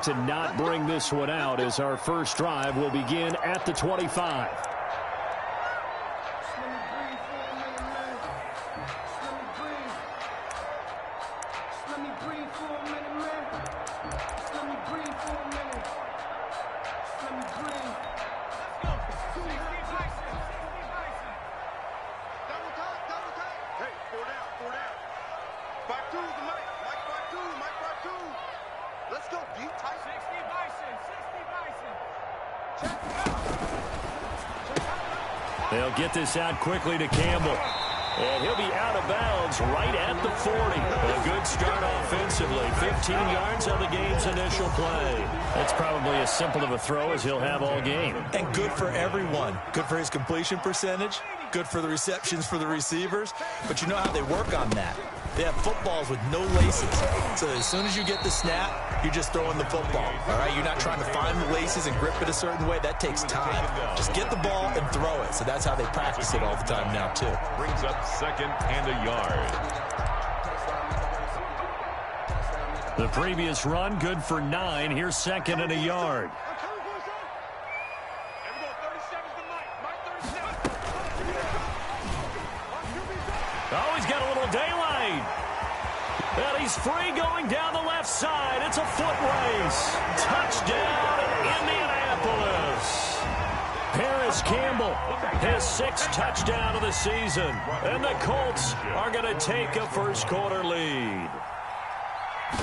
look to not bring this one out as our first drive will begin at the 25. They'll get this out quickly to Campbell. And he'll be out of bounds right at the 40. A good start offensively. 15 yards on the game's initial play. That's probably as simple of a throw as he'll have all game. And good for everyone. Good for his completion percentage. Good for the receptions for the receivers. But you know how they work on that. They have footballs with no laces. So as soon as you get the snap, you're just throwing the football. All right, you're not trying to find the laces and grip it a certain way. That takes time. Just get the ball and throw it. So that's how they practice it all the time now, too. Brings up 2nd and a yard. The previous run, good for 9. Here's 2nd and a yard. Oh, he's got a little daylight. And he's free going down the left side. It's a foot race. Touchdown, Indianapolis. Paris Campbell, his 6th touchdown of the season. And the Colts are going to take a first-quarter lead.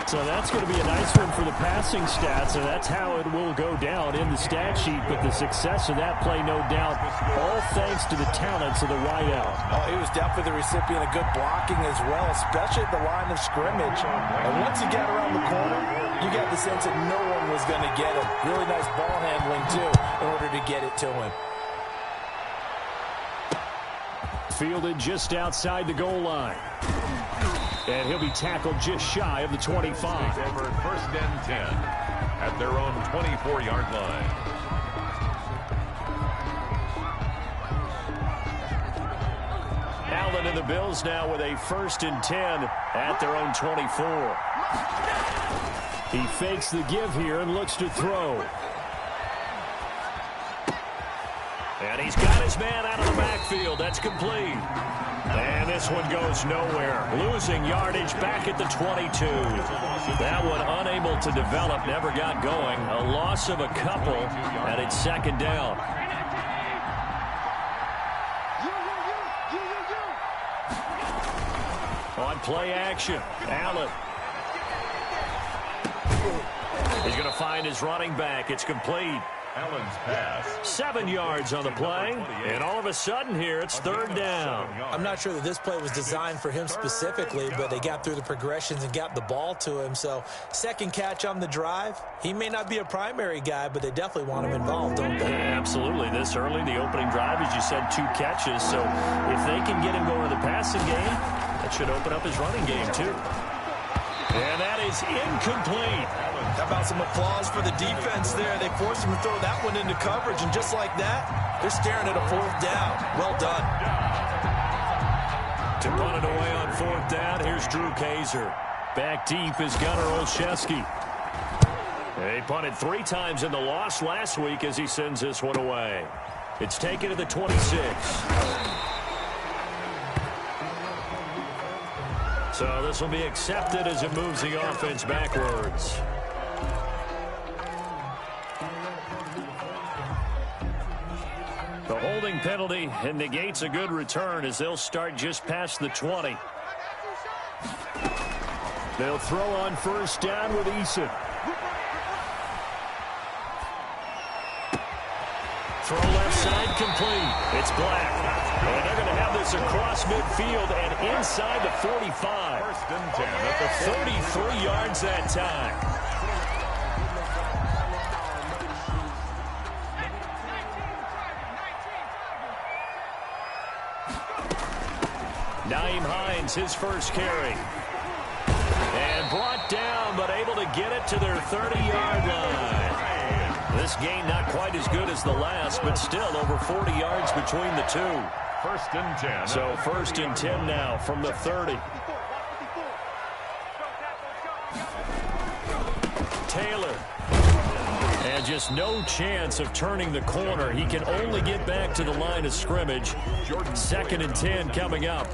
So that's going to be a nice one for the passing stats, and that's how it will go down in the stat sheet. But the success of that play, no doubt, all thanks to the talents of the wideout. Oh, he was definitely the recipient of good blocking as well, especially at the line of scrimmage. And once he got around the corner, you got the sense that no one was going to get him. Really nice ball handling, too, in order to get it to him. Fielded just outside the goal line. And he'll be tackled just shy of the 25. Over 1st and 10 at their own 24-yard line. Allen and the Bills now with a 1st and 10 at their own 24. He fakes the give here and looks to throw. And he's got his man out of the backfield. That's complete. And this one goes nowhere. Losing yardage back at the 22. That one unable to develop, never got going. A loss of a couple, and it's 2nd down. On play action, Allen. He's going to find his running back. It's complete. Allen's pass. 7 yards on the play, and all of a sudden here, it's 3rd down. I'm not sure that this play was designed for him specifically, but they got through the progressions and got the ball to him. So 2nd catch on the drive. He may not be a primary guy, but they definitely want him involved, don't they? Yeah, absolutely. This early, the opening drive, as you said, 2 catches. So if they can get him going to the passing game, that should open up his running game, too. And that is incomplete. How about some applause for the defense there? They forced him to throw that one into coverage, and just like that, they're staring at a 4th down. Well done. To punt it away on 4th down, here's Drew Kaiser. Back deep is Gunnar Olszewski. They punted 3 times in the loss last week as he sends this one away. It's taken to the 26. So this will be accepted as it moves the offense backwards. The holding penalty and negates a good return as they'll start just past the 20. They'll throw on 1st down with Eason. Throw left side complete. It's Black. And they're going to have this across midfield and inside the 45. 1st and 10 at the 33 yards that time. Nyheim Hines, his first carry. And brought down, but able to get it to their 30-yard line. This gain not quite as good as the last, but still over 40 yards between the two. 1st and 10. So 1st and 10 now from the 30. Taylor And just no chance of turning the corner. He can only get back to the line of scrimmage. 2nd and 10 coming up.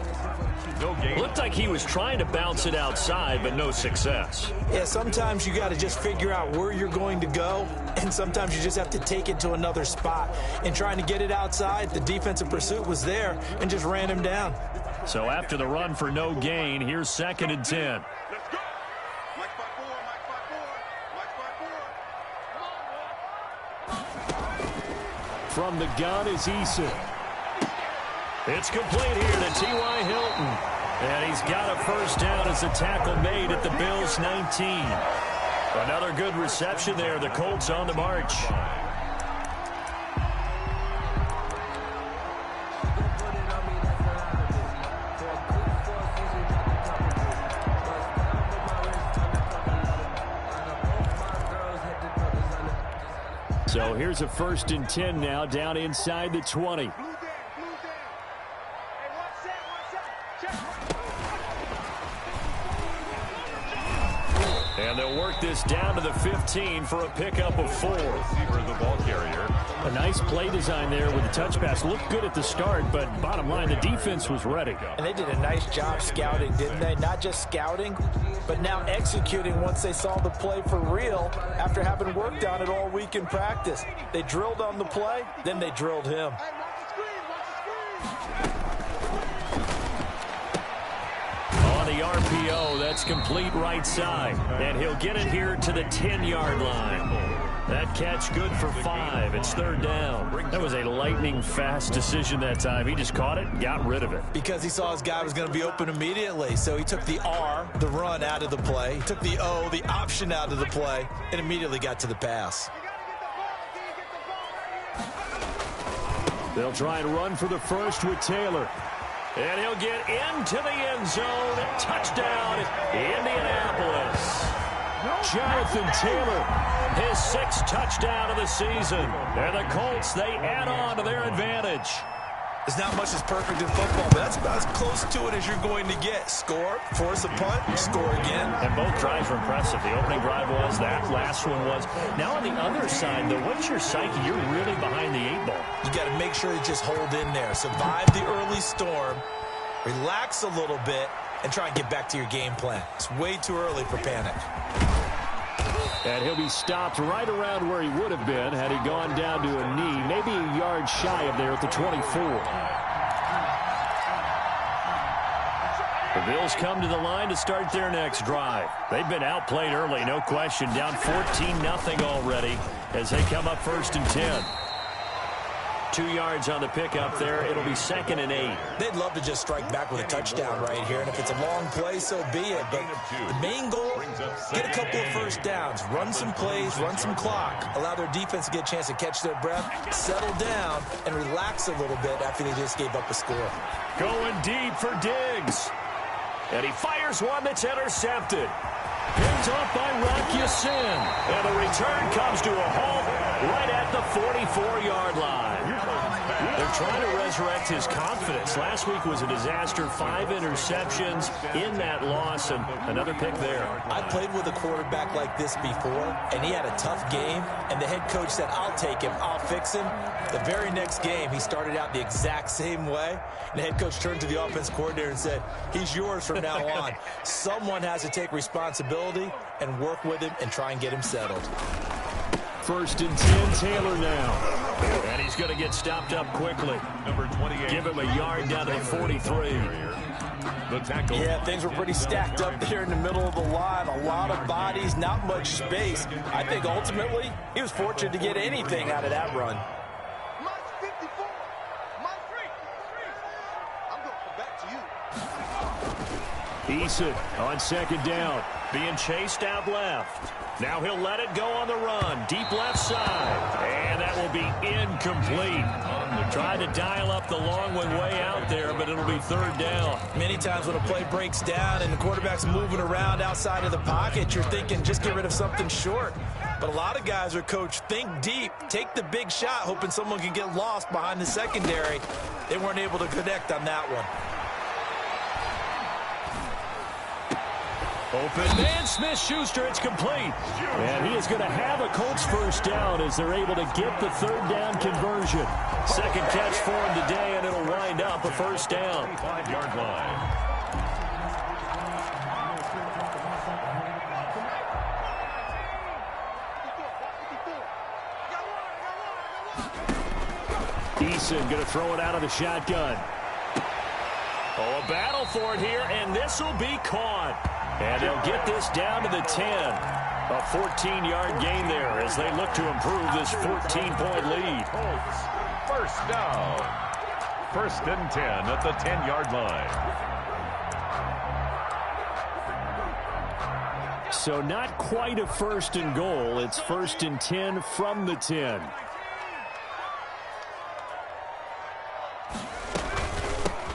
Looked like he was trying to bounce it outside, but no success. Yeah, sometimes you got to just figure out where you're going to go, and sometimes you just have to take it to another spot. And trying to get it outside, the defensive pursuit was there and just ran him down. So after the run for no gain, here's 2nd and 10. From the gun is Eason. It's complete here to T.Y. Hilton. And he's got a first down as a tackle made at the Bills' 19. Another good reception there. The Colts on the march. So here's a 1st and 10 now, down inside the 20. And they'll work this down to the 15 for a pickup of 4. Receiver, the ball carrier. A nice play design there with the touch pass. Looked good at the start, but bottom line, the defense was ready. And they did a nice job scouting, didn't they? Not just scouting, but now executing once they saw the play for real after having worked on it all week in practice. They drilled on the play, then they drilled him. On the RPO, that's complete right side. And he'll get it here to the 10-yard line. That catch good for 5. It's 3rd down. That was a lightning-fast decision that time. He just caught it and got rid of it. Because he saw his guy was going to be open immediately. So he took the R, the run, out of the play. He took the O, the option, out of the play, and immediately got to the pass. They'll try and run for the first with Taylor. And he'll get into the end zone. Touchdown, Indianapolis. Jonathan Taylor, his 6th touchdown of the season. And the Colts, they add on to their advantage. There's not much that's perfect in football, but that's about as close to it as you're going to get. Score, force a punt, score again. And both drives were impressive. The opening drive was, that last one was. Now on the other side, though, what's your psyche? You're really behind the 8 ball. You got to make sure you just hold in there. Survive the early storm, relax a little bit, and try and get back to your game plan. It's way too early for panic. And he'll be stopped right around where he would have been had he gone down to a knee, maybe a yard shy of there at the 24. The Bills come to the line to start their next drive. They've been outplayed early, no question, down 14-0 already as they come up 1st and 10. 2 yards on the pickup there. It'll be 2nd and 8. They'd love to just strike back with a touchdown right here, and if it's a long play, so be it. But the main goal, get a couple of first downs, run some plays, run some clock, allow their defense to get a chance to catch their breath, settle down, and relax a little bit after they just gave up a score. Going deep for Diggs. And he fires one that's intercepted. Picked off by Rockupt8. And the return comes to a halt right at the 44-yard line. They're trying to resurrect his confidence. Last week was a disaster. 5 interceptions in that loss, and another pick there. I played with a quarterback like this before, and he had a tough game, and the head coach said, I'll take him, I'll fix him. The very next game, he started out the exact same way, and the head coach turned to the offense coordinator and said, he's yours from now on. Someone has to take responsibility and work with him and try and get him settled. 1st and 10, Taylor now. And he's going to get stopped up quickly. Number 28. Give him a yard down to the 43. The tackle. Yeah, things were pretty stacked up there in the middle of the line. A lot of bodies, not much space. I think ultimately he was fortunate to get anything out of that run. Eason on 2nd down, being chased out left. Now he'll let it go on the run, deep left side, and that will be incomplete. Tried to dial up the long one way out there, but it'll be 3rd down. Many times when a play breaks down and the quarterback's moving around outside of the pocket, you're thinking just get rid of something short. But a lot of guys are coached, think deep, take the big shot, hoping someone can get lost behind the secondary. They weren't able to connect on that one. Open man, Smith-Schuster, it's complete. And he is going to have a Colts first down as they're able to get the third down conversion. Second catch for him today, and it'll wind up a first down. 5-yard line. Eason going to throw it out of the shotgun. Oh, a battle for it here, and this will be caught. And they'll get this down to the 10. A 14-yard gain there as they look to improve this 14-point lead. First down. First and 10 at the 10-yard line. So not quite a first and goal. It's first and 10 from the 10.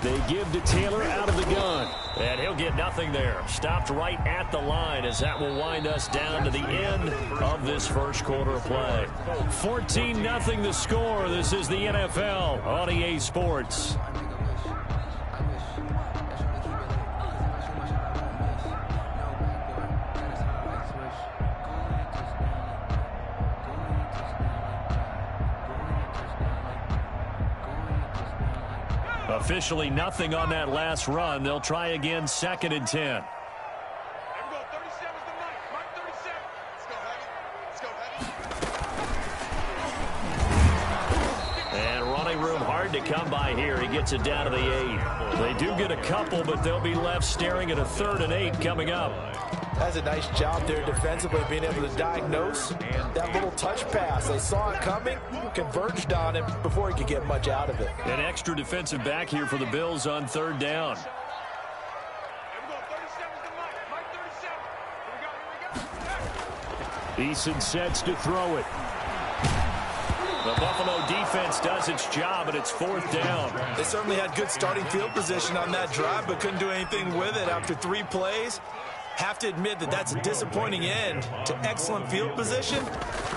They give to Taylor out of the gun. And he'll get nothing there. Stopped right at the line as that will wind us down to the end of this first quarter of play. 14-0 the score. This is the NFL on EA Sports. Officially nothing on that last run. They'll try again, second and 10. And running room hard to come by here. He gets it down to the 8. They do get a couple, but they'll be left staring at a 3rd and 8 coming up. That's a nice job there defensively, being able to diagnose that little touch pass. They saw it coming, converged on him before he could get much out of it. An extra defensive back here for the Bills on 3rd down. Eason sets to throw it. The Buffalo defense does its job, and it's 4th down. They certainly had good starting field position on that drive, but couldn't do anything with it after 3 plays. Have to admit that that's a disappointing end to excellent field position.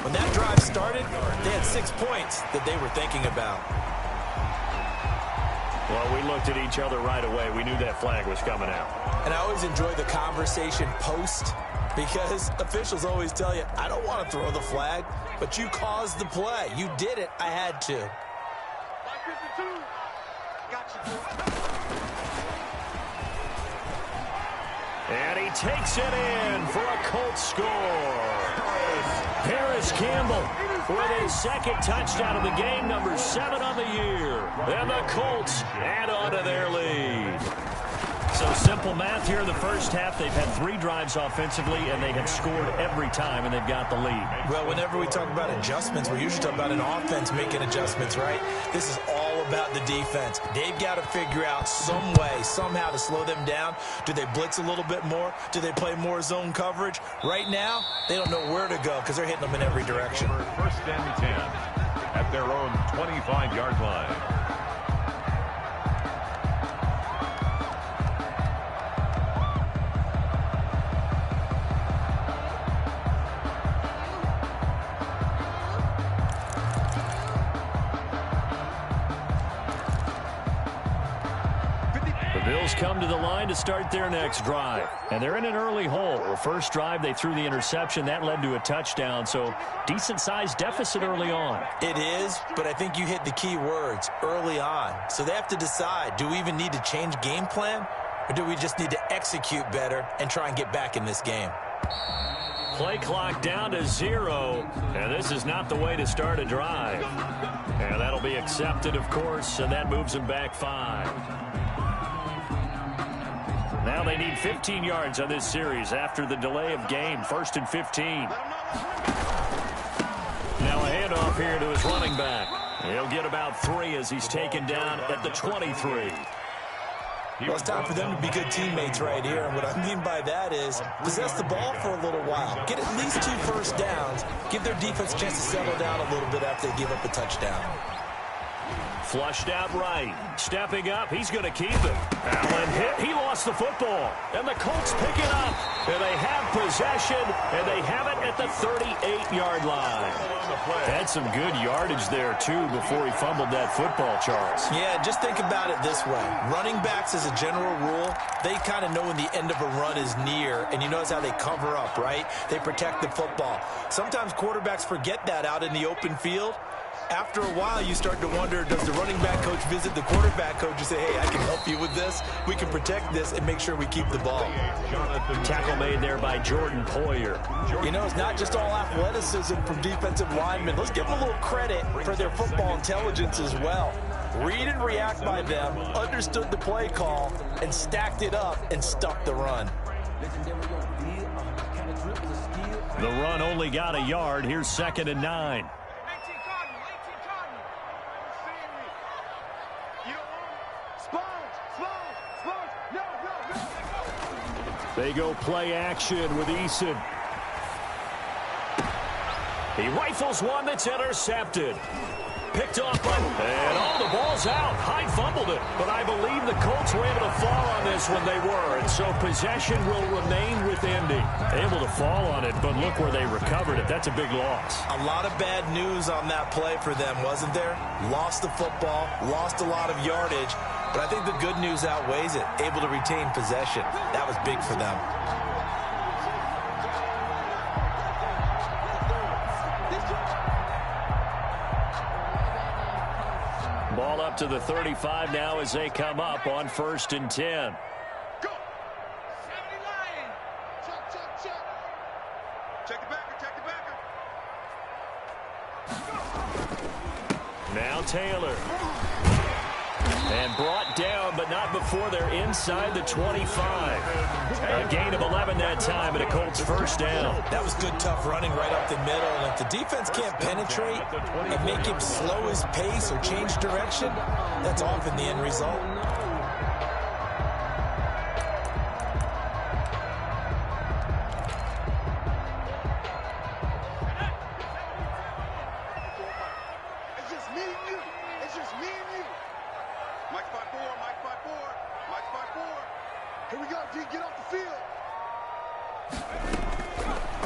When that drive started, they had 6 points that they were thinking about. Well, we looked at each other right away. We knew that flag was coming out. And I always enjoy the conversation post, because officials always tell you, I don't want to throw the flag, but you caused the play. You did it. I had to. And he takes it in for a Colts score. Paris Campbell with his 2nd touchdown of the game, number 7 on the year. And the Colts add on to their lead. So simple math here in the first half. They've had 3 drives offensively, and they have scored every time, and they've got the lead. Well, whenever we talk about adjustments, we usually talk about an offense making adjustments, right? This is all about the defense. They've got to figure out some way, somehow to slow them down. Do they blitz a little bit more? Do they play more zone coverage? Right now, they don't know where to go because they're hitting them in every direction. First and 10 at their own 25-yard line. Bills come to the line to start their next drive. And they're in an early hole. The first drive, they threw the interception. That led to a touchdown. So decent-sized deficit early on. It is, but I think you hit the key words, early on. So they have to decide, do we even need to change game plan? Or do we just need to execute better and try and get back in this game? Play clock down to 0. And this is not the way to start a drive. And that'll be accepted, of course, and that moves them back 5. Now they need 15 yards on this series after the delay of game. 1st and 15. Now a handoff here to his running back. He'll get about 3 as he's taken down at the 23. Well, it's time for them to be good teammates right here. And what I mean by that is possess the ball for a little while. Get at least 2 first downs. Give their defense a chance to settle down a little bit after they give up a touchdown. Flushed out right. Stepping up. He's going to keep it. Allen hit. He lost the football. And the Colts pick it up. And they have possession. And they have it at the 38-yard line. on the play. Had some good yardage there, too, before he fumbled that football, Charles. Yeah, just think about it this way. Running backs, as a general rule, they kind of know when the end of a run is near, and you notice how they cover up, right? They protect the football. Sometimes quarterbacks forget that out in the open field. After a while, you start to wonder, does the running back coach visit the quarterback coach and say, hey, I can help you with this. We can protect this and make sure we keep the ball. Tackle made there by Jordan Poyer. You know, it's not just all athleticism from defensive linemen. Let's give them a little credit for their football intelligence as well. Read and react by them, understood the play call, and stacked it up and stuck the run. The run only got a yard. Here's 2nd and 9. They go play action with Eason. He rifles one that's intercepted. Picked off by... And the ball's out. Hyde fumbled it. But I believe the Colts were able to fall on this when they were. And so possession will remain with Indy. Able to fall on it, but look where they recovered it. That's a big loss. A lot of bad news on that play for them, wasn't there? Lost the football, lost a lot of yardage. But I think the good news outweighs it. Able to retain possession. That was big for them. Ball up to the 35 now as they come up on 1st and 10. Go. 70 Lion. Check. Check the backer. Now Taylor. And brought down, but not before they're inside the 25. A gain of 11 that time, and a Colts first down. That was good, tough running right up the middle. And if the defense can't penetrate and make him slow his pace or change direction, that's often the end result.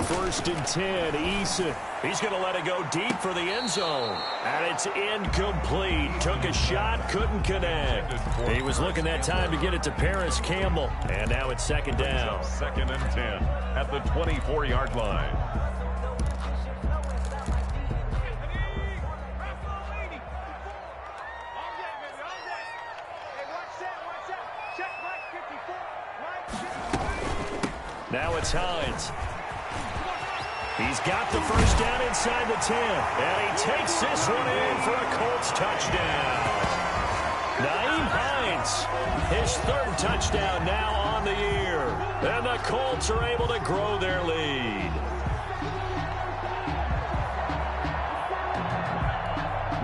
First and 10, Eason. He's going to let it go deep for the end zone. And it's incomplete. Took a shot, couldn't connect. He was looking that time to get it to Paris Campbell. And now it's 2nd down. 2nd and 10 at the 24-yard line. Now it's Hines. He's got the first down inside the 10. And he takes this one in for a Colts touchdown. Nyheim Hines, his 3rd touchdown now on the year. And the Colts are able to grow their lead.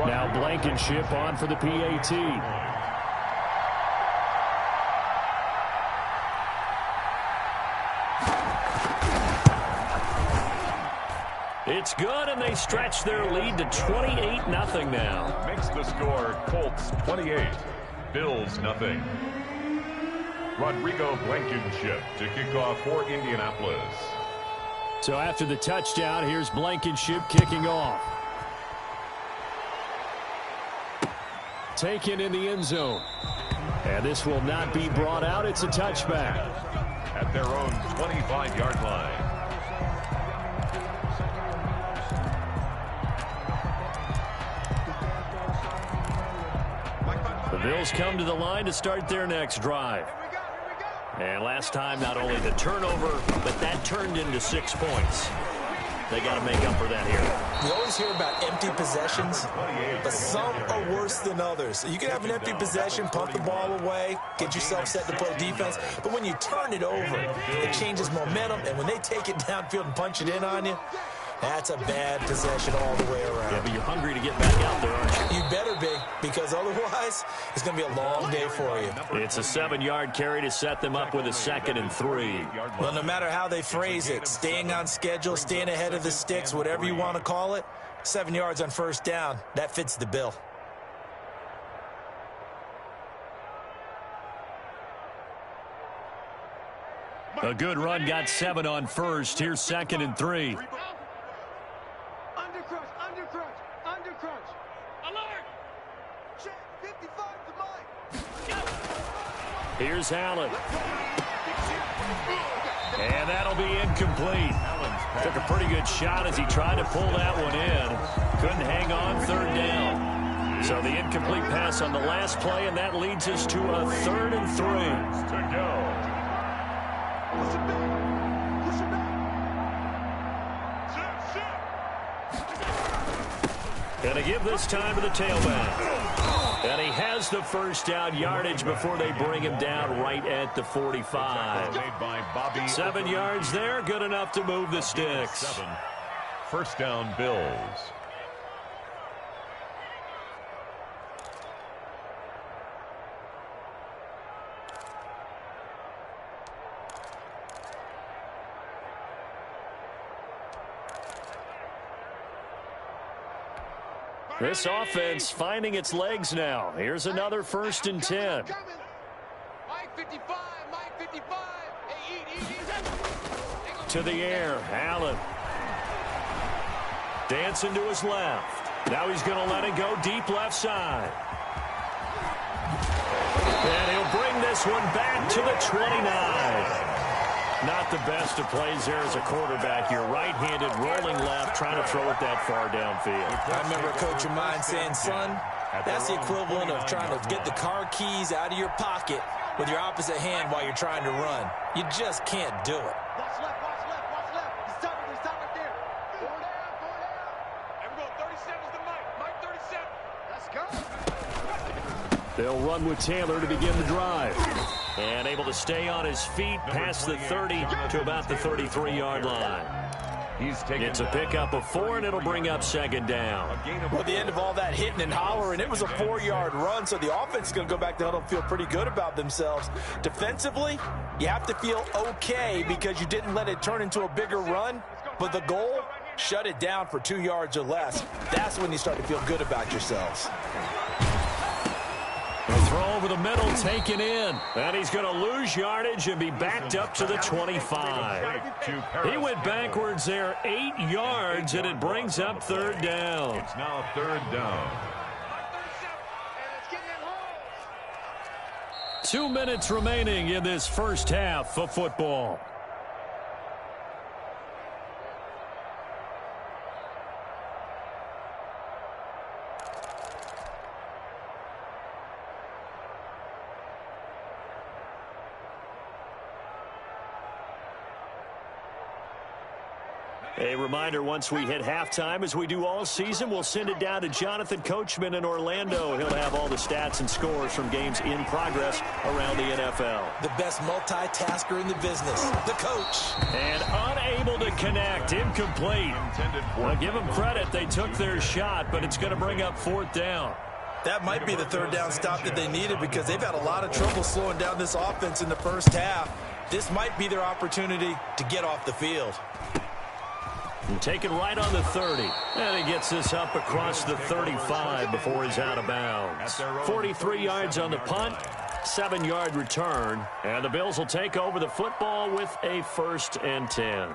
Now Blankenship on for the PAT. It's good, and they stretch their lead to 28-0 now. Makes the score Colts 28, Bills 0. Rodrigo Blankenship to kick off for Indianapolis. So after the touchdown, here's Blankenship kicking off. Taken in the end zone. And this will not be brought out. It's a touchback. At their own 25-yard line. The Bills come to the line to start their next drive. And last time, not only the turnover, but that turned into 6 points. They got to make up for that here. You always hear about empty possessions, but some are worse than others. You can have an empty possession, pump the ball away, get yourself set to play defense, but when you turn it over, it changes momentum, and when they take it downfield and punch it in on you, that's a bad possession all the way around. Yeah, but you're hungry to get back out there, aren't you? You better be, because otherwise, it's going to be a long day for you. It's a 7-yard carry to set them up with a 2nd and 3. Well, no matter how they phrase it, staying on schedule, staying ahead of the sticks, whatever you want to call it, 7 yards on first down, that fits the bill. A good run got 7 on first. Here's 2nd and 3. Under crunch. Alert! Check, 55 to Mike. Here's Allen. And that'll be incomplete. Took a pretty good shot as he tried to pull that one in. Couldn't hang on, third down. So the incomplete pass on the last play, and that leads us to a 3rd and 3. To go. And to give this time to the tailback. And he has the first down yardage before they bring him down right at the 45. 7 yards there, good enough to move the sticks. 1st down, Bills. This offense finding its legs now. Here's another 1st and 10. Mike 55, Mike 55. Hey, to the air, Allen. Dancing to his left. Now he's going to let it go deep left side. And he'll bring this one back to the 29. Not the best of plays there as a quarterback. You're right-handed, rolling left, trying to throw it that far downfield. I remember a coach of mine saying, son, that's the equivalent of trying to get the car keys out of your pocket with your opposite hand while you're trying to run. You just can't do it. watch left, watch left, watch left. He's top right there. 4 down. And we go 37's the Mike. Mike 37. Let's go. They'll run with Taylor to begin the drive. And able to stay on his feet past the 30 to about the 33-yard line. It's a pickup of 4, and it'll bring up 2nd down. Well, at the end of all that hitting and hollering, it was a 4-yard run, so the offense is going to go back to huddle and feel pretty good about themselves. Defensively, you have to feel okay because you didn't let it turn into a bigger run, but the goal, shut it down for 2 yards or less. That's when you start to feel good about yourselves. The throw over the middle, taken in. And he's going to lose yardage and be backed up to the 25. He went backwards there 8 yards, and it brings up 3rd down. It's now 3rd down. 2 minutes remaining in this first half of football. A reminder, once we hit halftime, as we do all season, we'll send it down to Jonathan Coachman in Orlando. He'll have all the stats and scores from games in progress around the NFL. The best multitasker in the business, the coach. And unable to connect, incomplete. Well, give them credit, they took their shot, but it's going to bring up 4th down. That might be the 3rd down stop that they needed because they've had a lot of trouble slowing down this offense in the first half. This might be their opportunity to get off the field. And taken right on the 30. And he gets this up across the 35 before he's out of bounds. 43 yards on the punt, 7-yard return. And the Bills will take over the football with a 1st and 10.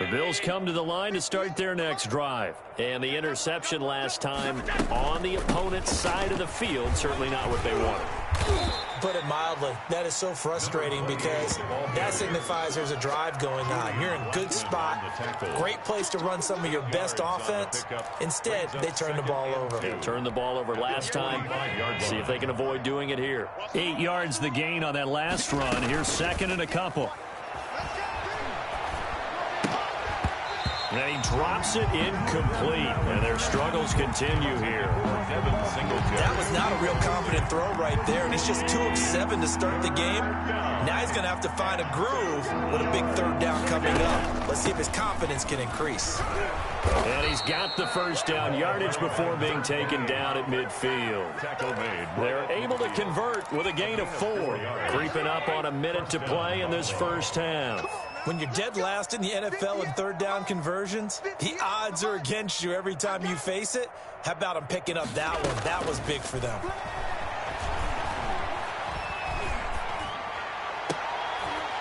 The Bills come to the line to start their next drive. And the interception last time on the opponent's side of the field, certainly not what they wanted. Put it mildly, that is so frustrating because that signifies there's a drive going on. You're in a good spot, great place to run some of your best offense. Instead, they turn the ball over. They turned the ball over last time. See if they can avoid doing it here. 8 yards the gain on that last run. Here's 2nd and a couple. And he drops it incomplete. And their struggles continue here. That was not a real confident throw right there. And it's just 2 of 7 to start the game. Now he's going to have to find a groove with a big 3rd down coming up. Let's see if his confidence can increase. And he's got the first down yardage before being taken down at midfield. They're able to convert with a gain of 4. Creeping up on a minute to play in this first half. When you're dead last in the NFL in 3rd down conversions, the odds are against you every time you face it. How about him picking up that one? That was big for them.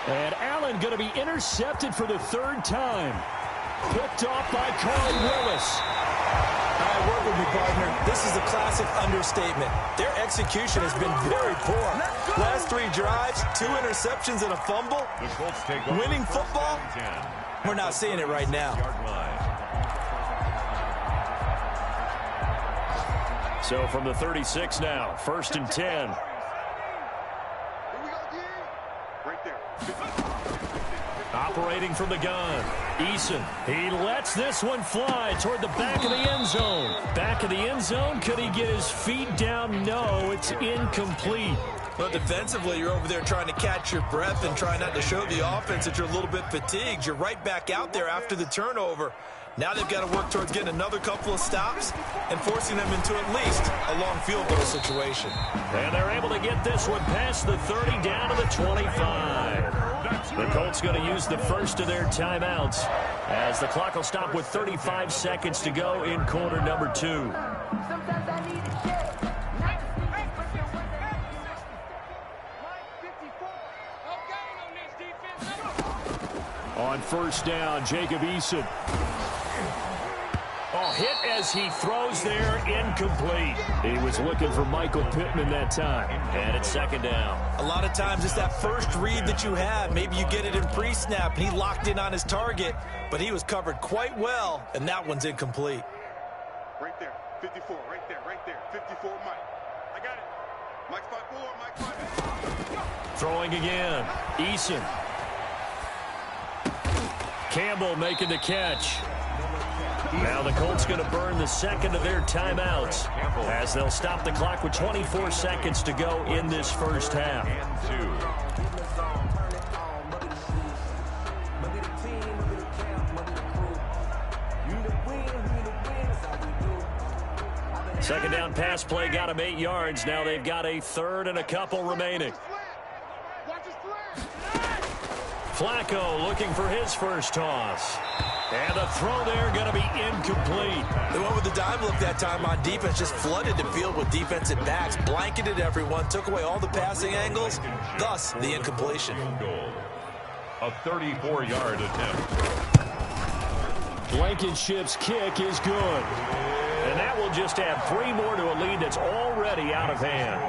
And Allen going to be intercepted for the 3rd time. Picked off by Carl Willis. This is a classic understatement. Their execution has been very poor. Last 3 drives, 2 interceptions and a fumble. Winning football? We're not seeing it right now. So from the 36 now, 1st and 10. Right there. Operating from the gun. Eason. He lets this one fly toward the back of the end zone. Back of the end zone. Could he get his feet down? No, it's incomplete. Well, defensively, you're over there trying to catch your breath and try not to show the offense that you're a little bit fatigued. You're right back out there after the turnover. Now they've got to work towards getting another couple of stops and forcing them into at least a long field goal situation. And they're able to get this one past the 30 down to the 25. The Colts going to use the first of their timeouts as the clock will stop with 35 seconds to go in quarter number 2. On 1st down, Jacob Eason. Oh, hit as he throws there, incomplete. He was looking for Michael Pittman that time. And it's 2nd down. A lot of times it's that first read that you have. Maybe you get it in pre-snap, and he locked in on his target, but he was covered quite well, and that one's incomplete. Right there. 54. Right there. 54, Mike. I got it. Mike's 5-4. Mike's 5. Throwing again. Eason. Campbell making the catch. Now the Colts going to burn the second of their timeouts as they'll stop the clock with 24 seconds to go in this first half. Second down pass play got him 8 yards. Now they've got a 3rd and a couple remaining. Flacco looking for his first toss. And the throw there going to be incomplete. They went with the dime look that time on defense, just flooded the field with defensive backs, blanketed everyone, took away all the passing angles, thus the incompletion. A 34-yard attempt. Blankenship's kick is good. And that will just add 3 more to a lead that's already out of hand.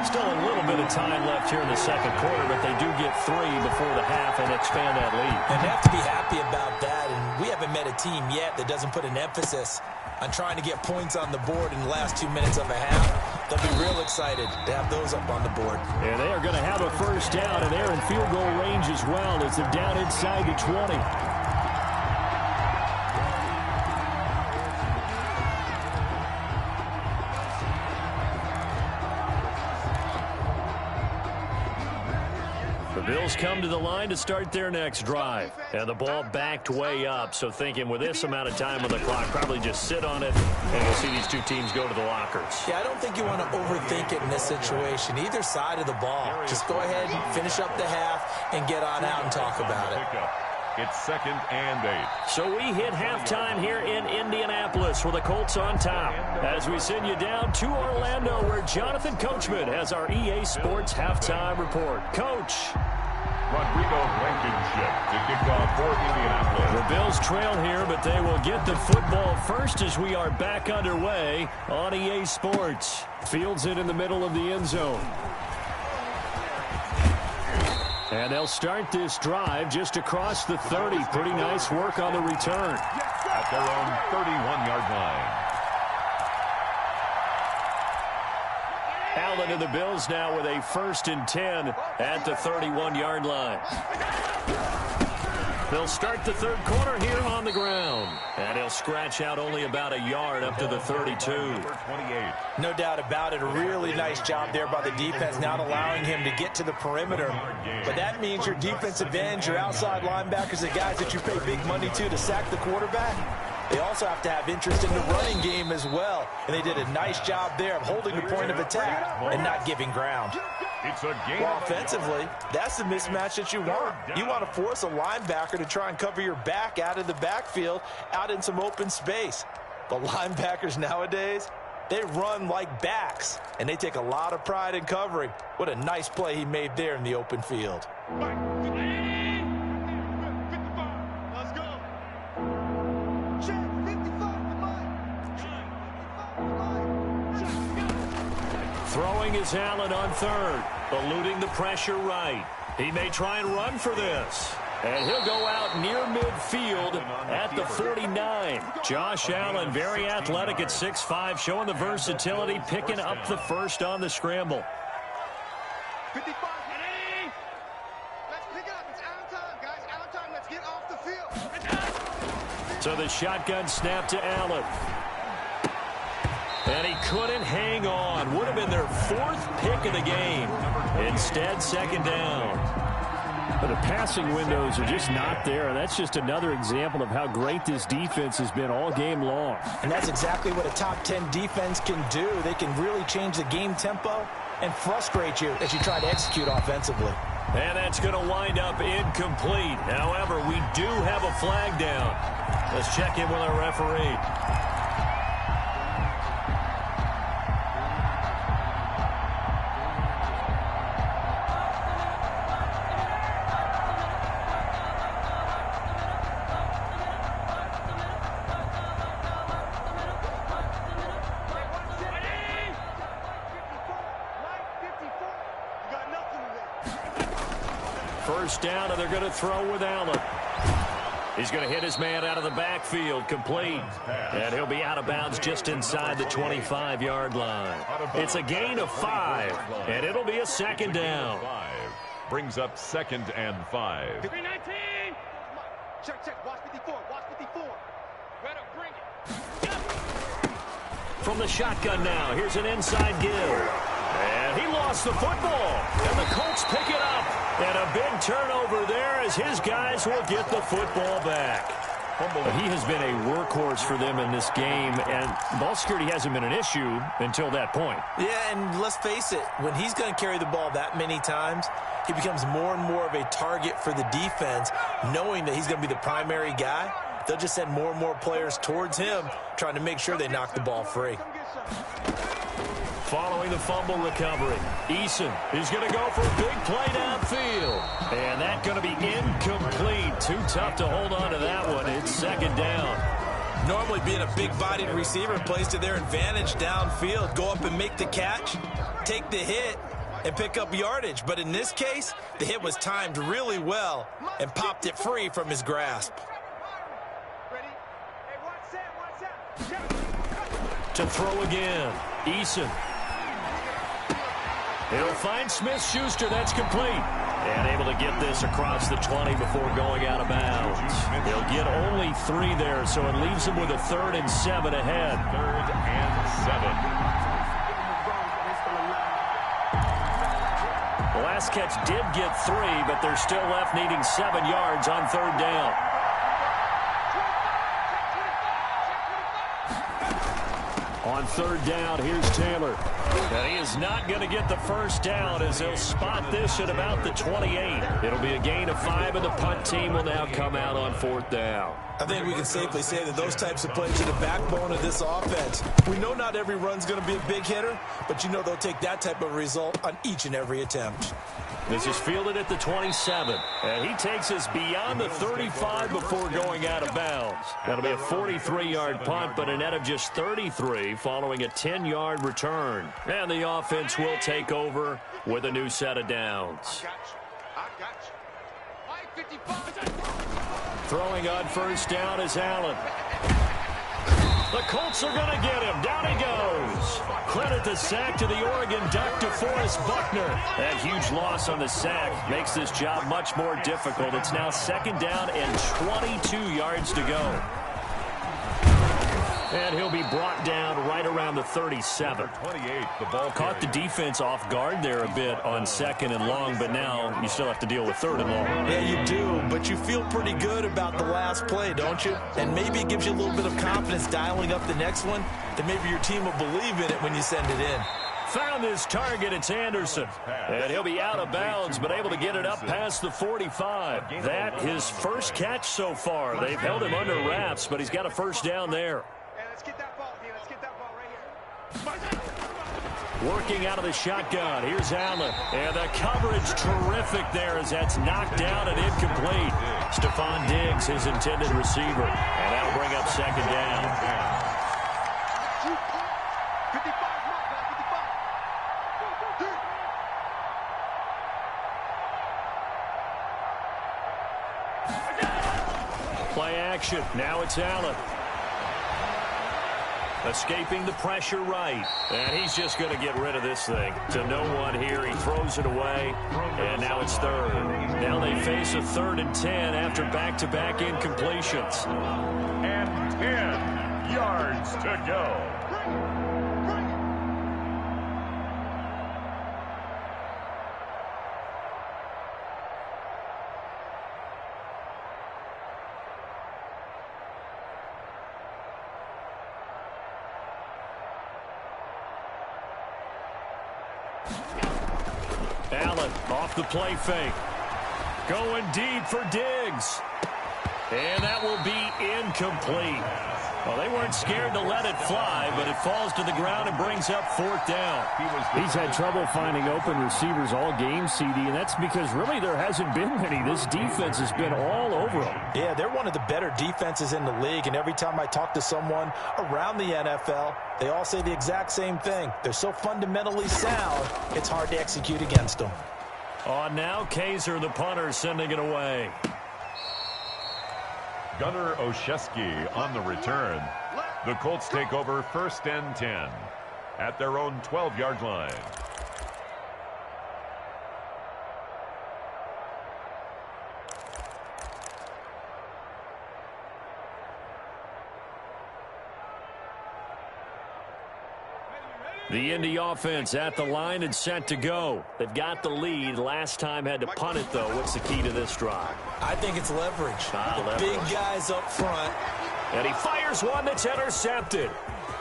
Still a little bit of time left here in the second quarter, but they do get 3 before the half and expand that lead. And they have to be happy about that, and we haven't met a team yet that doesn't put an emphasis on trying to get points on the board in the last 2 minutes of a half. They'll be real excited to have those up on the board. And they are going to have a first down, and they're in field goal range as well as they're down inside the 20. Bills come to the line to start their next drive. And the ball backed way up, so thinking with this amount of time on the clock, probably just sit on it, and you'll see these 2 teams go to the lockers. Yeah, I don't think you want to overthink it in this situation. Either side of the ball. Just go ahead, finish up the half, and get on out and talk about it. It's 2nd and 8. So we hit halftime here in Indianapolis with the Colts on top. As we send you down to Orlando, where Jonathan Coachman has our EA Sports halftime report. Coach. Rodrigo Blankenship to kick off for Indianapolis. The Bills trail here, but they will get the football first as we are back underway on EA Sports. Fields it in the middle of the end zone. And they'll start this drive just across the 30. Pretty nice work on the return. At their own 31-yard line. Allen and the Bills now with a 1st and 10 at the 31-yard line. They'll start the third quarter here on the ground. And he'll scratch out only about a yard up to the 32. No doubt about it. A really nice job there by the defense, not allowing him to get to the perimeter. But that means your defensive ends, your outside linebackers, the guys that you pay big money to sack the quarterback, they also have to have interest in the running game as well. And they did a nice job there of holding the point of attack and not giving ground. It's a game. Well, offensively, that's the mismatch that you want. You want to force a linebacker to try and cover your back out of the backfield, out in some open space. But linebackers nowadays, they run like backs, and they take a lot of pride in covering. What a nice play he made there in the open field. Let's go. Check 55 to Mike. 55 to Mike. Throwing is Allen on third, eluding the pressure right. He may try and run for this. And he'll go out near midfield at the 49. Josh Allen, very athletic at 6'5", showing the versatility, picking up the first on the scramble. 55. Let's pick it up. It's out of time, guys. Out of time. Let's get off the field. So the shotgun snap to Allen. And he couldn't hang on. Would have been their fourth pick of the game. Instead, second down. But the passing windows are just not there. That's just another example of how great this defense has been all game long. And that's exactly what a top 10 defense can do. They can really change the game tempo and frustrate you as you try to execute offensively. And that's going to wind up incomplete. However, we do have a flag down. Let's check in with our referee. First down, and they're going to throw with Allen. He's going to hit his man out of the backfield, complete. And he'll be out of bounds just inside the 25-yard line. It's a gain of 5, and it'll be a second down. Brings up 2nd and 5. 319. Check. Watch 54. Watch 54. Better bring it. From the shotgun now, here's an inside give. And he lost the football. And the Colts pick it up. And a big turnover there as his guys will get the football back. He has been a workhorse for them in this game, and ball security hasn't been an issue until that point. Yeah, and let's face it, when he's going to carry the ball that many times, he becomes more and more of a target for the defense, knowing that he's going to be the primary guy. They'll just send more and more players towards him, trying to make sure they knock the ball free. Following the fumble recovery, Eason is going to go for a big play downfield. And that's going to be incomplete. Too tough to hold on to that one. It's second down. Normally being a big-bodied receiver plays to their advantage downfield. Go up and make the catch, take the hit, and pick up yardage. But in this case, the hit was timed really well and popped it free from his grasp. Ready? Hey, watch that. To throw again, Eason. He'll find Smith-Schuster. That's complete. And able to get this across the 20 before going out of bounds. He'll get only 3 there, so it leaves him with a 3rd and 7 ahead. 3rd and 7. The last catch did get 3, but they're still left needing 7 yards on 3rd down. On 3rd down, here's Taylor. And he is not going to get the first down as they'll spot this at about the 28. It'll be a gain of 5, and the punt team will now come out on 4th down. I think we can safely say that those types of plays are the backbone of this offense. We know not every run's going to be a big hitter, but you know they'll take that type of result on each and every attempt. This is fielded at the 27, and he takes us beyond the 35 before going out of bounds. That'll be a 43-yard punt, but a net of just 33 following a 10-yard return. And the offense will take over with a new set of downs. I got you. 55. Throwing on first down is Allen. The Colts are going to get him. Down he goes. Credit the sack to the Oregon Duck, DeForest Buckner. That huge loss on the sack makes this job much more difficult. It's now second down and 22 yards to go. And he'll be brought down right around the 37. 28, the ball Caught the defense off guard there a bit on 2nd and long, but now you still have to deal with 3rd and long. Yeah, you do, but you feel pretty good about the last play, don't you? And maybe it gives you a little bit of confidence dialing up the next one, that maybe your team will believe in it when you send it in. Found his target, it's Anderson. And he'll be out of bounds, but able to get it up past the 45. That his first catch so far. They've held him under wraps, but he's got a first down there. Let's get that ball here. Let's get that ball right here. Working out of the shotgun. Here's Allen. And the coverage terrific there as that's knocked down and incomplete. Stephon Diggs, his intended receiver. And that'll bring up second down. 55 mark, 55. action. Now it's Allen. Escaping the pressure right. And he's just going to get rid of this thing. To no one here. He throws it away. And now it's third. Now they face a 3rd and 10 after back-to-back incompletions. And 10 yards to go. Allen off the play fake. Going deep for Diggs. And that will be incomplete. Well, they weren't scared to let it fly, but it falls to the ground and brings up 4th down. He's had trouble finding open receivers all game, CD, and that's because really there hasn't been many. This defense has been all over them. Yeah, they're one of the better defenses in the league, and every time I talk to someone around the NFL, they all say the exact same thing. They're so fundamentally sound, it's hard to execute against them. On now, Kaiser, the punter, sending it away. Gunnar Olszewski on the return. The Colts take over 1st and 10 at their own 12-yard line. The Indy offense at the line and set to go. They've got the lead. Last time had to punt it, though. What's the key to this drive? I think it's leverage. Big guys up front. And he fires one that's intercepted.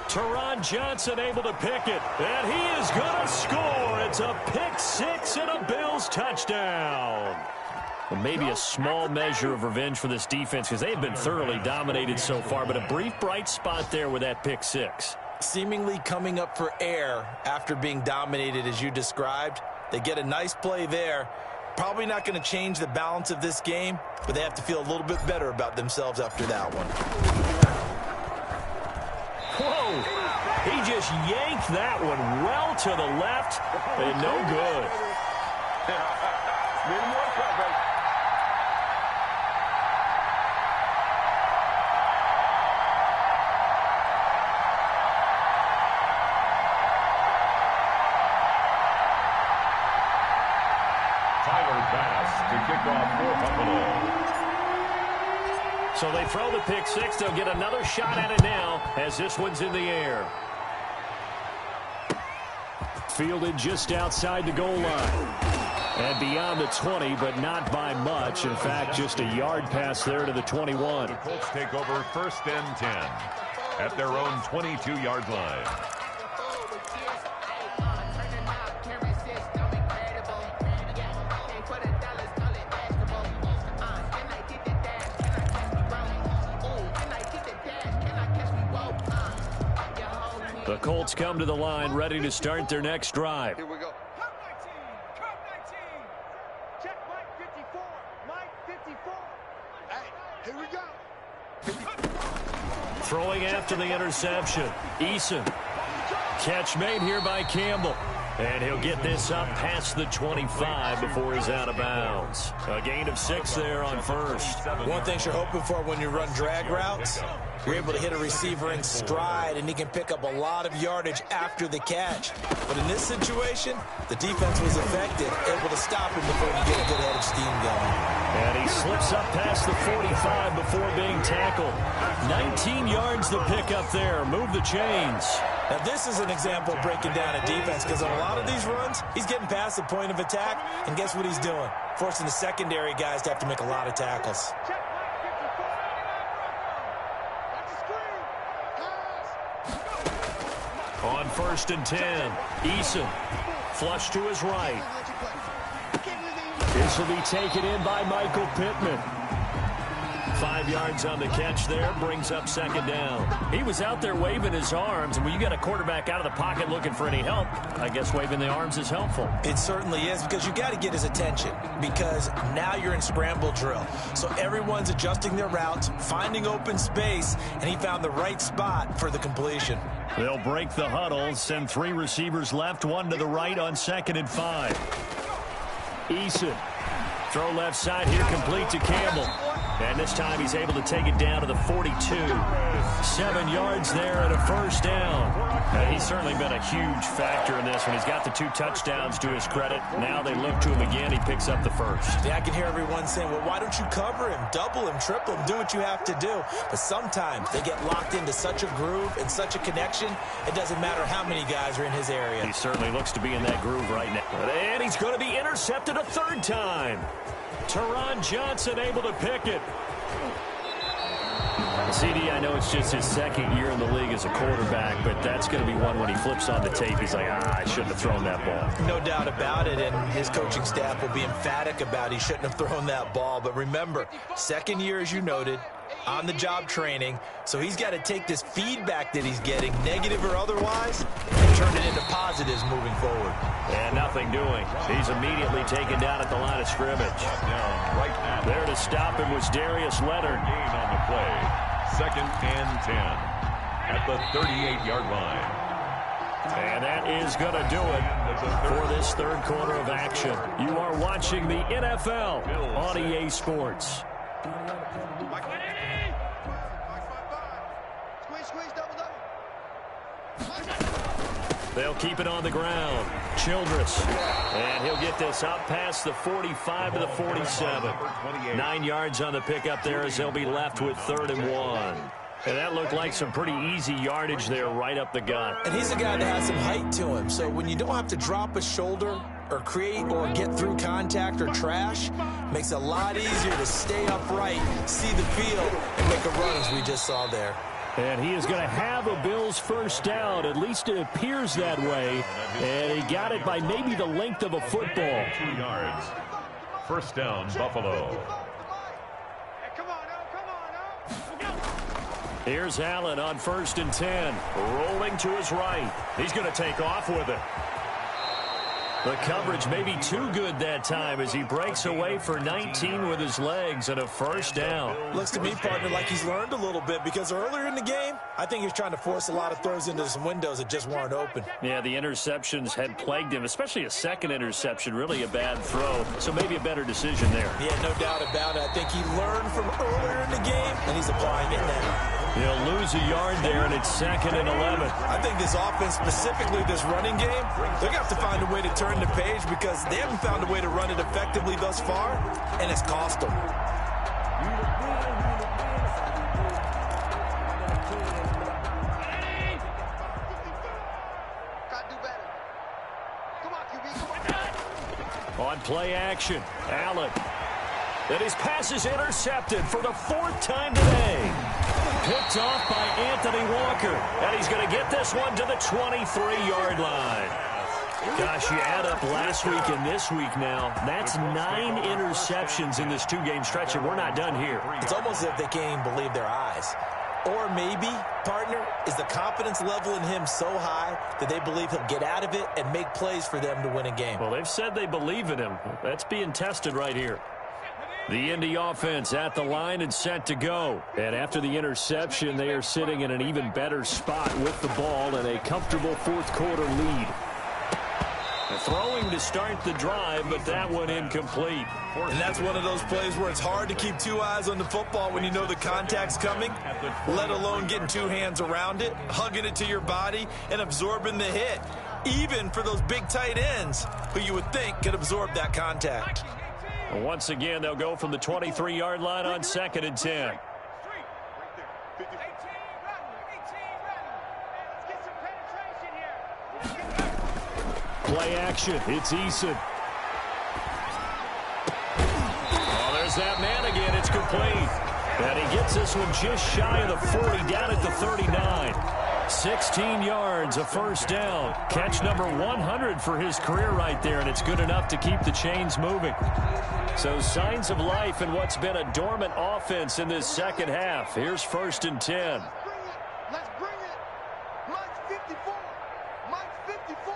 Teron Johnson able to pick it. And he is going to score. It's a pick 6 and a Bills touchdown. Well, maybe a small measure of revenge for this defense because they've been thoroughly dominated so far. But a brief bright spot there with that pick 6. Seemingly coming up for air after being dominated as you described. They get a nice play there. Probably not going to change the balance of this game, but they have to feel a little bit better about themselves after that one. Whoa! He just yanked that one well to the left and no good. So they throw the pick 6. They'll get another shot at it now as this one's in the air. Fielded just outside the goal line. And beyond the 20, but not by much. In fact, just a yard pass there to the 21. The Colts take over 1st and 10 at their own 22-yard line. The Colts come to the line ready to start their next drive. Here we go. Cut 19. Cut 19. Check Mike 54. Mike 54. Hey, here we go. Throwing after the interception. Eason. Catch made here by Campbell. And he'll get this up past the 25 before he's out of bounds. A gain of 6 there on first. One thing you're hoping for when you run drag routes, you're able to hit a receiver in stride, and he can pick up a lot of yardage after the catch. But in this situation, the defense was effective, able to stop him before he get a good head of steam going. And he slips up past the 45 before being tackled. 19 yards the pick up there. Move the chains. Now, this is an example of breaking down a defense because on a lot of these runs, he's getting past the point of attack, and guess what he's doing? Forcing the secondary guys to have to make a lot of tackles. Check Mike 54. Watch the screen. Pass. On 1st and 10, Eason flush to his right. This will be taken in by Michael Pittman. 5 yards on the catch there, brings up 2nd down. He was out there waving his arms, and when you got a quarterback out of the pocket looking for any help, I guess waving the arms is helpful. It certainly is, because you got to get his attention, because now you're in scramble drill. So everyone's adjusting their routes, finding open space, and he found the right spot for the completion. They'll break the huddle, send 3 receivers left, 1 to the right on 2nd and 5. Eason, throw left side here, complete to Campbell. And this time he's able to take it down to the 42. 7 yards there and a first down. He's certainly been a huge factor in this one. He's got the 2 touchdowns to his credit. Now they look to him again. He picks up the first. Yeah, I can hear everyone saying, well, why don't you cover him, double him, triple him, do what you have to do. But sometimes they get locked into such a groove and such a connection, it doesn't matter how many guys are in his area. He certainly looks to be in that groove right now. And he's going to be intercepted a 3rd time. Teron Johnson able to pick it. CD, I know it's just his 2nd year in the league as a quarterback, but that's going to be one when he flips on the tape. He's like, I shouldn't have thrown that ball. No doubt about it, and his coaching staff will be emphatic about he shouldn't have thrown that ball. But remember, 2nd year, as you noted, on-the-job training, so he's got to take this feedback that he's getting, negative or otherwise, and turn it into positives moving forward. And nothing doing. He's immediately taken down at the line of scrimmage. There to stop him was Darius Leonard. Gain on the play. 2nd and 10 at the 38-yard line. And that is going to do it for this 3rd quarter of action. You are watching the NFL on EA Sports. They'll keep it on the ground. Childress. And he'll get this up past the 45 to the 47. 9 yards on the pickup there as they'll be left with 3rd and 1. And that looked like some pretty easy yardage there right up the gut. And he's a guy that has some height to him. So when you don't have to drop a shoulder or create or get through contact or trash, makes it a lot easier to stay upright, see the field, and make a run as we just saw there. And he is going to have a Bills first down. At least it appears that way. And he got it by maybe the length of a football. 2 yards. First down, Buffalo. Here's Allen on 1st and 10. Rolling to his right. He's going to take off with it. The coverage may be too good that time as he breaks away for 19 with his legs and a first down. Looks to me, partner, like he's learned a little bit because earlier in the game, I think he was trying to force a lot of throws into some windows that just weren't open. Yeah, the interceptions had plagued him, especially a 2nd interception, really a bad throw. So maybe a better decision there. Yeah, no doubt about it. I think he learned from earlier in the game, and he's applying it now. He'll lose a yard there, and it's 2nd and 11. I think this offense, specifically this running game, they're going to have to find a way to turn the page because they haven't found a way to run it effectively thus far, and it's cost them. On play action, Allen. And his pass is intercepted for the 4th time today. Picked off by Anthony Walker. And he's going to get this one to the 23-yard line. Gosh, you add up last week and this week now. That's 9 interceptions in this 2-game stretch, and we're not done here. It's almost as if they can't even believe their eyes. Or maybe, partner, is the confidence level in him so high that they believe he'll get out of it and make plays for them to win a game. Well, they've said they believe in him. That's being tested right here. The Indy offense at the line and set to go. And after the interception, they are sitting in an even better spot with the ball and a comfortable 4th quarter lead. Throwing to start the drive, but that one incomplete. And that's one of those plays where it's hard to keep 2 eyes on the football when you know the contact's coming, let alone getting 2 hands around it, hugging it to your body, and absorbing the hit, even for those big tight ends who you would think could absorb that contact. Once again, they'll go from the 23-yard line on 2nd and 10. Play action. It's Eason. Oh, there's that man again. It's complete. And he gets this one just shy of the 40, down at the 39. 16 yards, a first down. Catch number 100 for his career right there, and it's good enough to keep the chains moving. So signs of life in what's been a dormant offense in this 2nd half. Here's 1st and 10. Let's bring it. Mike's 54. Mike's 54.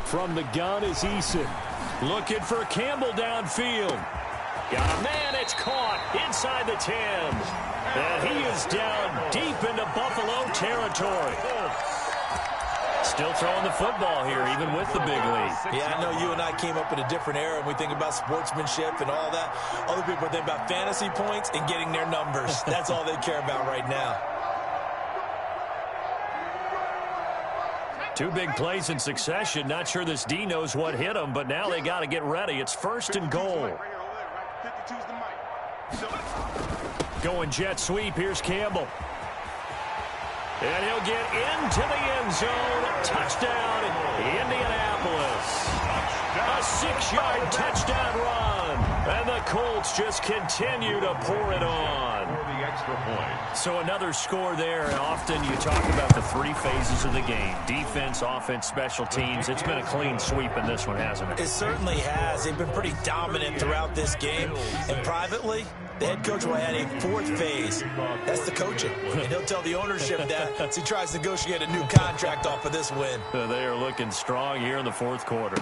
From the gun is Eason. Looking for Campbell downfield. Got a man, it's caught inside the 10. And he is down deep into Buffalo territory. Still throwing the football here, even with the big lead. Yeah, I know you and I came up in a different era, and we think about sportsmanship and all that. Other people think about fantasy points and getting their numbers. That's all they care about right now. Two big plays in succession. Not sure this D knows what hit him, but now they got to get ready. It's 1st and goal. Going jet sweep. Here's Campbell. And he'll get into the end zone. Touchdown, Indianapolis. A 6-yard touchdown run. And the Colts just continue to pour it on. For the extra point. So another score there. And often you talk about the 3 phases of the game. Defense, offense, special teams. It's been a clean sweep in this one, hasn't it? It certainly has. They've been pretty dominant throughout this game. And privately, the head coach will add a 4th phase. That's the coaching. And he'll tell the ownership that as he tries to negotiate a new contract off of this win. They are looking strong here in the 4th quarter.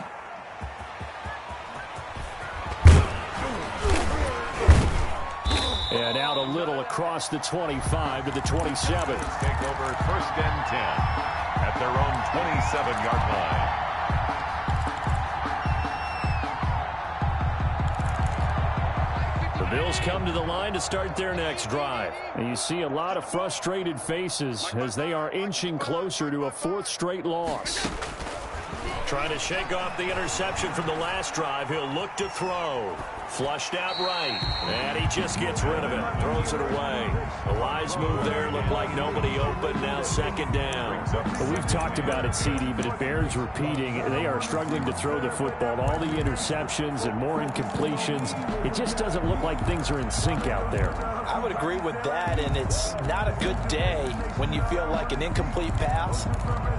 And out a little across the 25 to the 27. Take over 1st and 10 at their own 27-yard line. The Bills come to the line to start their next drive. And you see a lot of frustrated faces as they are inching closer to a 4th straight loss. Trying to shake off the interception from the last drive. He'll look to throw. Flushed out right. And he just gets rid of it. Throws it away. A wise move there. Looked like nobody open. Now 2nd down. Well, we've talked about it, CD, but it bears repeating. They are struggling to throw the football. All the interceptions and more incompletions. It just doesn't look like things are in sync out there. I would agree with that, and it's not a good day when you feel like an incomplete pass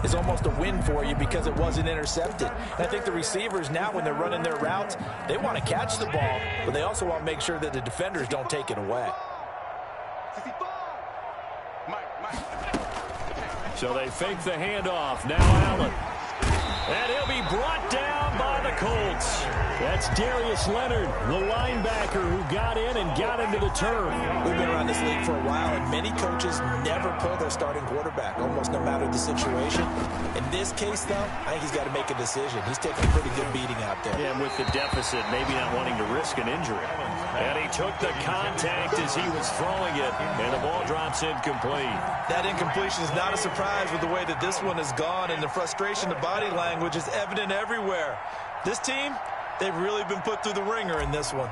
is almost a win for you because it wasn't intercepted. And I think the receivers now, when they're running their routes, they want to catch the ball, but they also want to make sure that the defenders don't take it away. So they fake the handoff. Now Allen. And he'll be brought down by the Colts. That's Darius Leonard, the linebacker who got in and got into the turf. We've been around this league for a while, and many coaches never pull their starting quarterback, almost no matter the situation. In this case, though, I think he's got to make a decision. He's taking a pretty good beating out there. And with the deficit, maybe not wanting to risk an injury. And he took the contact as he was throwing it, and the ball drops incomplete. That incompletion is not a surprise with the way that this one has gone, and the frustration, the body language is evident everywhere. This team, they've really been put through the ringer in this one.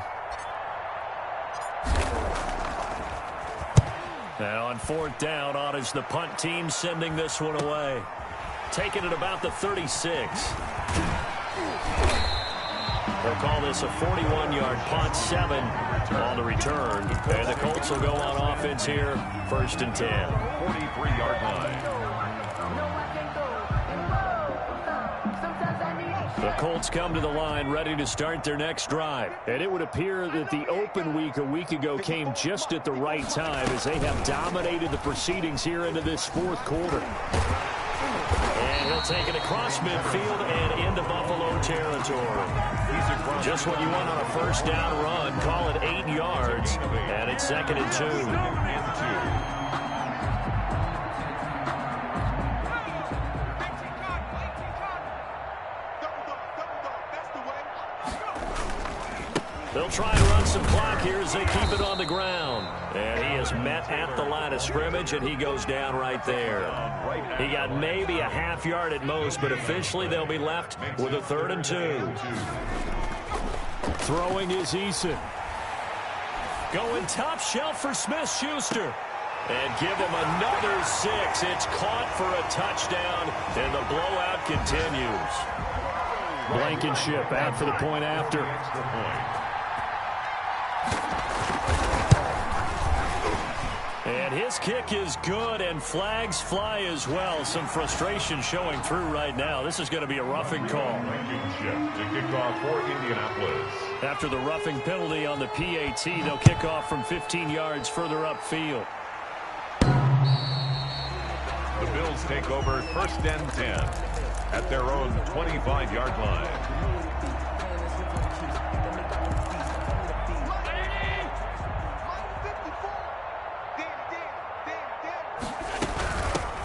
Now on 4th down, on is the punt team sending this one away. Taking it about the 36. They'll call this a 41-yard punt, 7 on the return. And the Colts will go on offense here, 1st and 10. 43-yard line. The Colts come to the line ready to start their next drive. And it would appear that the open week a week ago came just at the right time as they have dominated the proceedings here into this 4th quarter. And he'll take it across midfield and into Buffalo territory. Just what you want on a 1st down run. Call it 8 yards. And it's 2nd and 2. They'll try and run some clock here as they keep it on the ground. And he is met at the line of scrimmage, and he goes down right there. He got maybe a half yard at most, but officially they'll be left with a 3rd and 2. Throwing is Eason. Going top shelf for Smith-Schuster. And give him another 6. It's caught for a touchdown, and the blowout continues. Blankenship out for the point after. And his kick is good, and flags fly as well. Some frustration showing through right now. This is going to be a roughing call. To kick off for Indianapolis. After the roughing penalty on the PAT, they'll kick off from 15 yards further upfield. The Bills take over 1st and 10 at their own 25-yard line.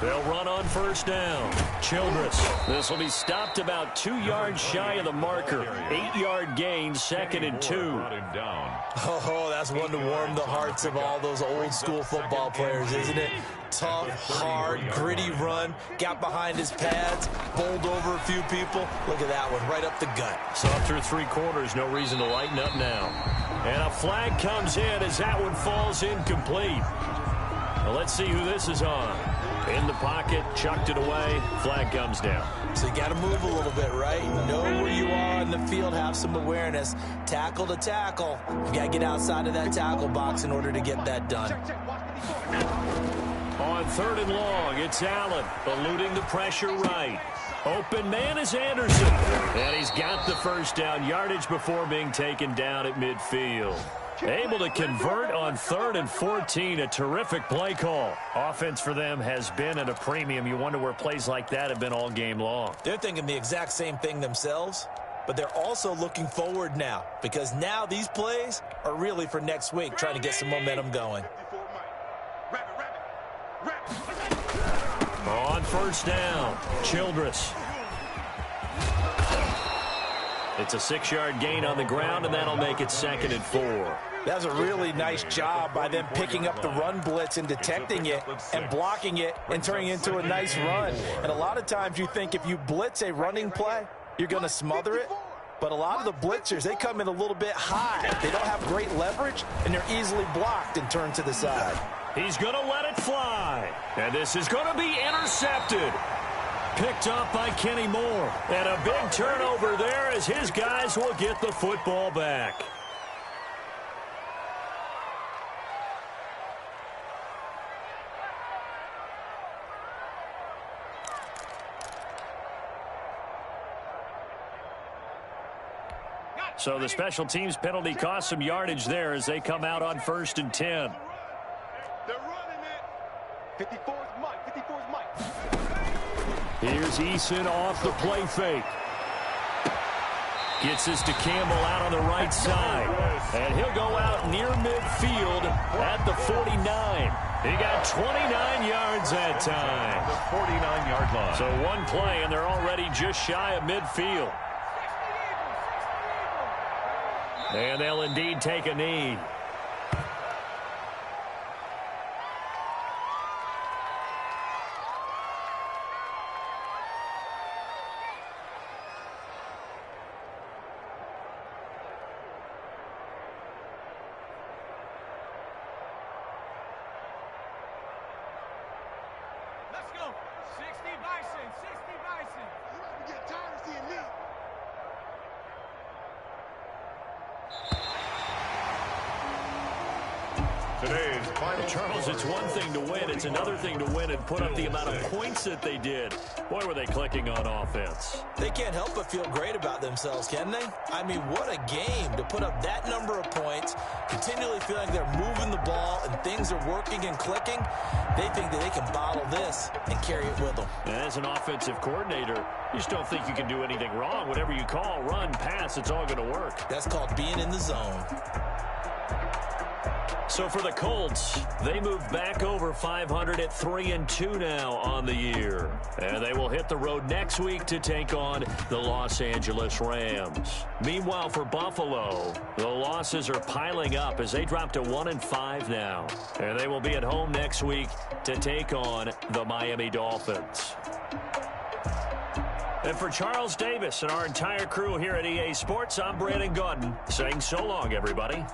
They'll run on first down. Childress. This will be stopped about 2 yards shy of the marker. 8-yard gain, 2nd and 2. Oh, that's one to warm the hearts of all those old school football players, isn't it? Tough, hard, gritty run. Got behind his pads, bowled over a few people. Look at that one, right up the gut. So through 3 quarters, no reason to lighten up now. And a flag comes in as that one falls incomplete. Well, let's see who this is on. In the pocket, chucked it away, flag comes down. So you got to move a little bit, right? Know where you are in the field, have some awareness. Tackle to tackle. You got to get outside of that tackle box in order to get that done. On 3rd and long, it's Allen, eluding the pressure right. Open man is Anderson. And he's got the first down, yardage before being taken down at midfield. Able to convert on 3rd and 14. A terrific play call. Offense for them has been at a premium. You wonder where plays like that have been all game long. They're thinking the exact same thing themselves, but they're also looking forward now because now these plays are really for next week, trying to get some momentum going. On first down, Childress. It's a 6-yard gain on the ground, and that'll make it 2nd and 4. That's a really nice job by them picking up the run blitz and detecting it and blocking it and turning it into a nice run. And a lot of times you think if you blitz a running play, you're going to smother it. But a lot of the blitzers, they come in a little bit high. They don't have great leverage, and they're easily blocked and turned to the side. He's going to let it fly. And this is going to be intercepted. Picked up by Kenny Moore. And a big turnover there as his guys will get the football back. So the special teams penalty cost some yardage there as they come out on 1st and 10. They're running it. 54's Mike. 54's Mike. Here's Eason off the play fake. Gets this to Campbell out on the right side. And he'll go out near midfield at the 49. He got 29 yards that time. The 49-yard line. So one play, and they're already just shy of midfield. And they'll indeed take a knee. Let's go. 60 Bison. 60 Bison. You get tired of seeing me. Today's final Charles, it's one thing to win. It's another thing to win and put up the amount of points that they did. Boy, were they clicking on offense. They can't help but feel great about themselves, can they? I mean, what a game to put up that number of points, continually feel like they're moving the ball and things are working and clicking. They think that they can bottle this and carry it with them. And as an offensive coordinator, you just don't think you can do anything wrong. Whatever you call, run, pass, it's all going to work. That's called being in the zone. So for the Colts, they move back over 500 at 3-2 now on the year. And they will hit the road next week to take on the Los Angeles Rams. Meanwhile, for Buffalo, the losses are piling up as they drop to 1-5 now. And they will be at home next week to take on the Miami Dolphins. And for Charles Davis and our entire crew here at EA Sports, I'm Brandon Gaudin saying so long, everybody.